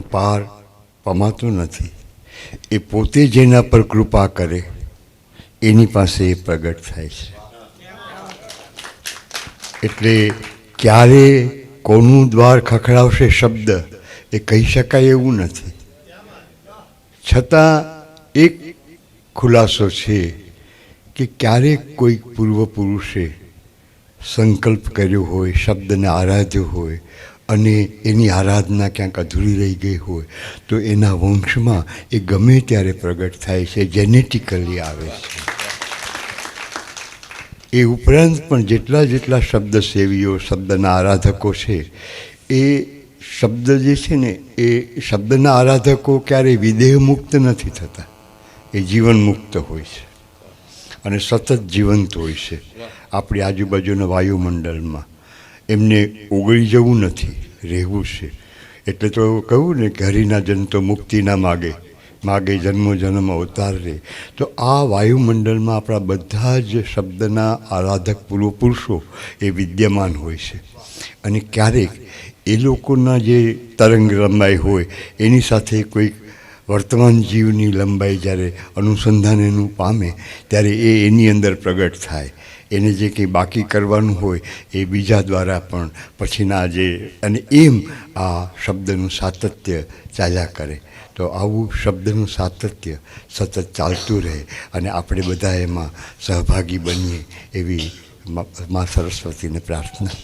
એનો પાર પમાતો નથી. એ પોતે જેના પર કૃપા કરે એની પાસે એ પ્રગટ થાય છે. એટલે ક્યારે કોનું દ્વાર ખખડાવશે શબ્દ એ કહી શકાય એવું નથી. છતાં એક ખુલાસો છે કે ક્યારેક કોઈક પૂર્વપુરુષે સંકલ્પ કર્યો હોય, શબ્દને આરાધ્યો હોય અને એની આરાધના ક્યાંક અધૂરી રહી ગઈ હોય તો એના વંશમાં એ ગમે ત્યારે પ્રગટ થાય છે, જેનેટિકલી આવે છે. એ ઉપરાંત પણ જેટલા શબ્દ સેવીઓ, શબ્દના આરાધકો છે, એ શબ્દ જે છે ને એ શબ્દના આરાધકો ક્યારેય વિદેહ મુક્ત નથી થતા. એ જીવન મુક્ત હોય છે અને સતત જીવંત હોય છે. આપણી આજુબાજુના વાયુમંડળમાં એમને ઓગળી જવું નથી, રહેવું છે. એટલે તો કહ્યું ને કે હરિના જન તો મુક્તિ ના માગે, માગે જન્મો જન્મ અવતાર રે. તો આ વાયુમંડળમાં આપણા બધા જ શબ્દના આરાધક પૂર્વપુરુષો એ વિદ્યમાન હોય છે. અને ક્યારેક એ લોકોના જે તરંગ લંબાઈ હોય એની સાથે કોઈક વર્તમાન જીવની લંબાઈ જ્યારે અનુસંધાન એનું પામે ત્યારે એ એની અંદર પ્રગટ થાય. એને જે કંઈ બાકી કરવાનું હોય એ બીજા દ્વારા પણ પછીના જે અને એમ આ શબ્દનું સાતત્ય ચાલ્યા કરે. તો આવું શબ્દનું સાતત્ય સતત ચાલતું રહે અને આપણે બધા એમાં સહભાગી બનીએ એવી મા સરસ્વતીને પ્રાર્થના.